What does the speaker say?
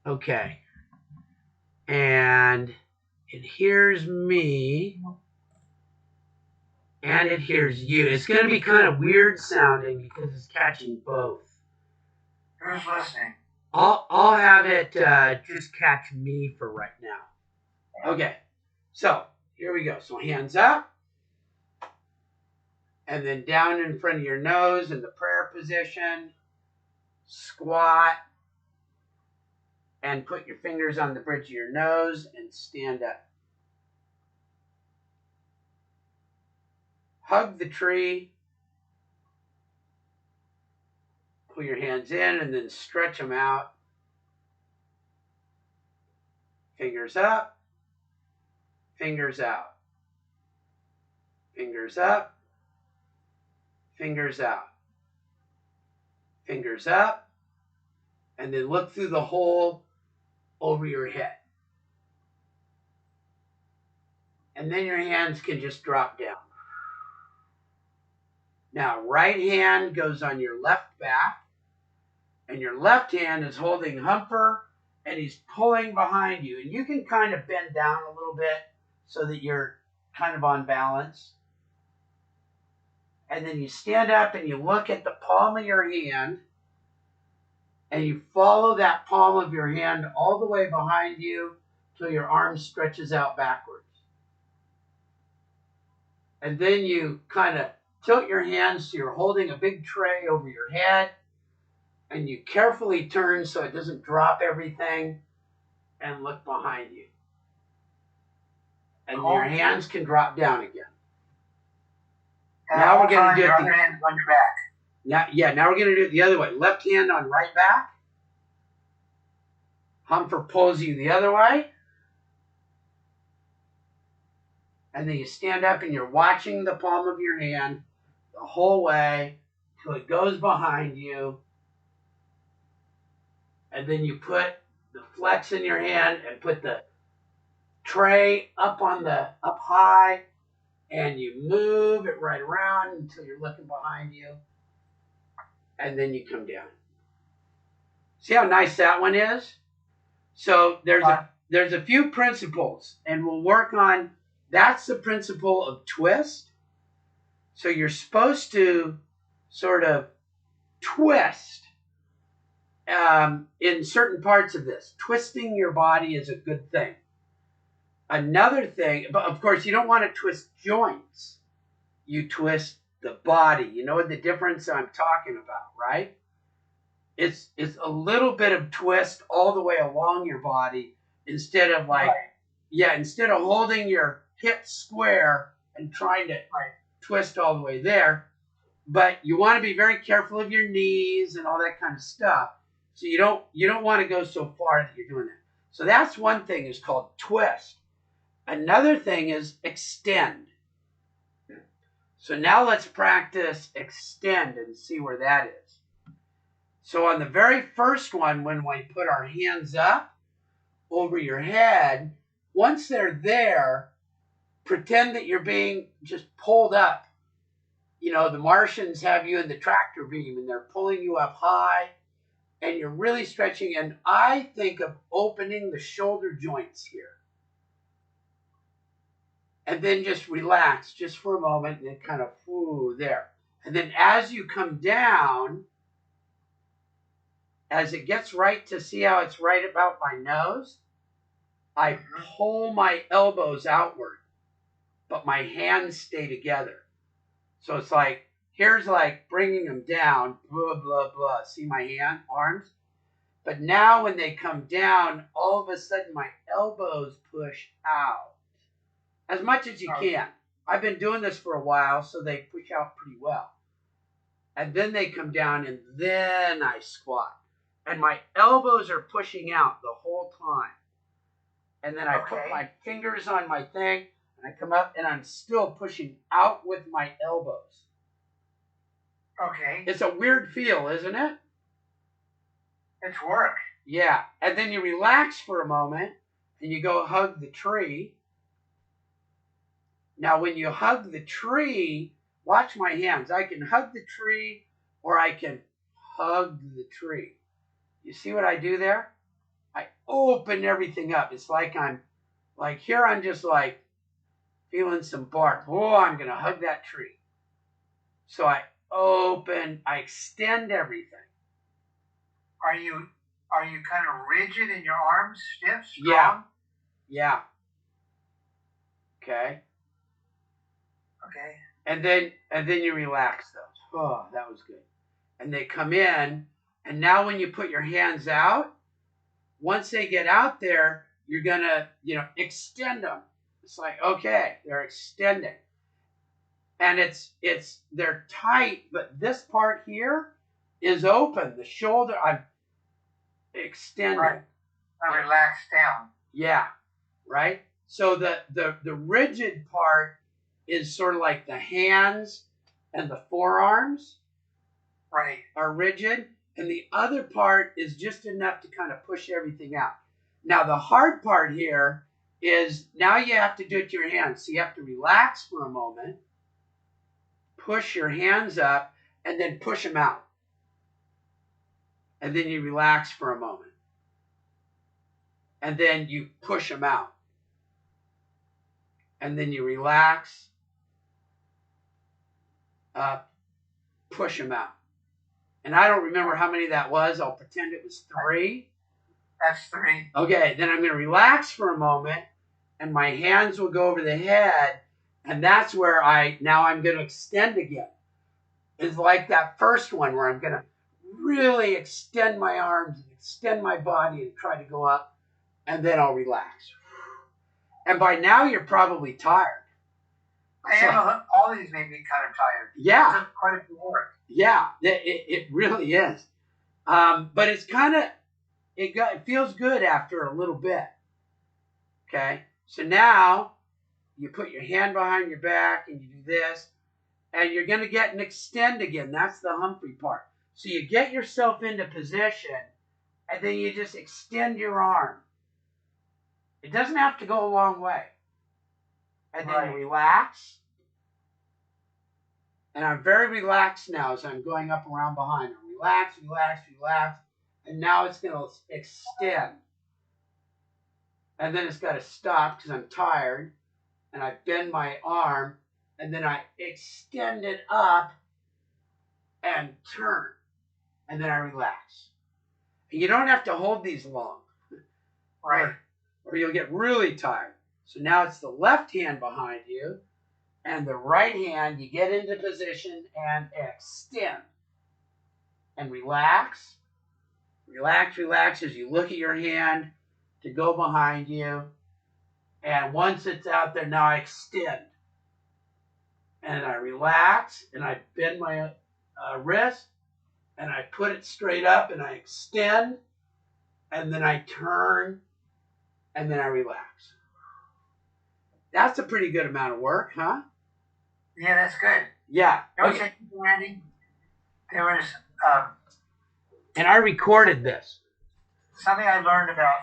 Okay. And it hears me. And it hears you. It's going to be kind of weird sounding because it's catching both. Who's listening? I'll have it just catch me for right now. Okay. So here we go. So hands up. And then down in front of your nose in the prayer position. Squat. And put your fingers on the bridge of your nose and stand up. Hug the tree. Pull your hands in and then stretch them out. Fingers up. Fingers out. Fingers up. Fingers out. Fingers up. And then look through the hole over your head. And then your hands can just drop down. Now, right hand goes on your left back. And your left hand is holding Humper. And he's pulling behind you. And you can kind of bend down a little bit so that you're kind of on balance. And then you stand up and you look at the palm of your hand. And you follow that palm of your hand all the way behind you till your arm stretches out backwards. And then you kind of tilt your hands so you're holding a big tray over your head. And you carefully turn so it doesn't drop everything and look behind you. And your hands can drop down again. Now we're going to do it. Other hand on your back. Now we're going to do it the other way. Left hand on right back. Humper pulls you the other way. And then you stand up and you're watching the palm of your hand the whole way till it goes behind you. And then you put the flex in your hand and put the tray up high, and you move it right around until you're looking behind you. And then you come down. See how nice that one is? So there's a few principles, and we'll work on, that's the principle of twist. So you're supposed to sort of twist in certain parts of this. Twisting your body is a good thing. Another thing, but of course you don't want to twist joints. You twist the body. You know the difference I'm talking about, right? It's a little bit of twist all the way along your body instead of instead of holding your hips square and trying to twist all the way there. But you want to be very careful of your knees and all that kind of stuff. So you don't want to go so far that you're doing that. So that's one thing is called twist. Another thing is extend. So now let's practice extend and see where that is. So on the very first one, when we put our hands up over your head, once they're there, pretend that you're being just pulled up. You know, the Martians have you in the tractor beam and they're pulling you up high and you're really stretching. And I think of opening the shoulder joints here. And then just relax just for a moment and then kind of, there. And then as you come down, as it gets right to see how it's right about my nose, I pull my elbows outward, but my hands stay together. So it's like, here's like bringing them down, blah, blah, blah. See my arms? But now when they come down, all of a sudden my elbows push out. As much as you can. I've been doing this for a while, so they push out pretty well. And then they come down, and then I squat. And my elbows are pushing out the whole time. And then I put my fingers on my thing, and I come up, and I'm still pushing out with my elbows. Okay. It's a weird feel, isn't it? It's work. Yeah. And then you relax for a moment, and you go hug the tree. Now, when you hug the tree, watch my hands. I can hug the tree or I can hug the tree. You see what I do there? open everything up. It's like I'm just like feeling some bark. Oh, I'm going to hug that tree. So I extend everything. Are you kind of rigid in your arms, stiff, strong? Yeah. Yeah. Okay. Okay. And then you relax those. Oh, that was good. And they come in, and now when you put your hands out, once they get out there, you're gonna, extend them. It's like, okay, they're extending. And they're tight, but this part here is open. The shoulder, I'm extending. Right. I relax down. Yeah, right? So the rigid part is sort of like the hands and the forearms. Right. Are rigid, and the other part is just enough to kind of push everything out. Now the hard part here is now you have to do it with your hands. So you have to relax for a moment, push your hands up, and then push them out. And then you relax for a moment. And then you push them out. And then you relax, up, push them out. And I don't remember how many that was. I'll pretend it was 3. That's 3. Okay, then I'm going to relax for a moment, and my hands will go over the head, and that's where I'm going to extend again. It's like that first one where I'm going to really extend my arms and extend my body and try to go up, and then I'll relax. And by now, you're probably tired. All these made me kind of tired. Yeah. It's quite a bit of work. Yeah, it really is. But it's kind of, it feels good after a little bit. Okay, so now you put your hand behind your back and you do this, and you're going to get an extend again. That's the Humphrey part. So you get yourself into position, and then you just extend your arm. It doesn't have to go a long way. And then you relax. And I'm very relaxed now as I'm going up around behind. Relax, relax, relax. And now it's going to extend. And then it's got to stop because I'm tired. And I bend my arm. And then I extend it up and turn. And then I relax. And you don't have to hold these long. Right. Or you'll get really tired. So now it's the left hand behind you. And the right hand, you get into position and extend. And relax. Relax, relax as you look at your hand to go behind you. And once it's out there, now I extend. And I relax, and I bend my wrist, and I put it straight up, and I extend, and then I turn, and then I relax. That's a pretty good amount of work, huh? Yeah, that's good. Yeah. Okay. Randy, there was and I recorded this. Something I learned about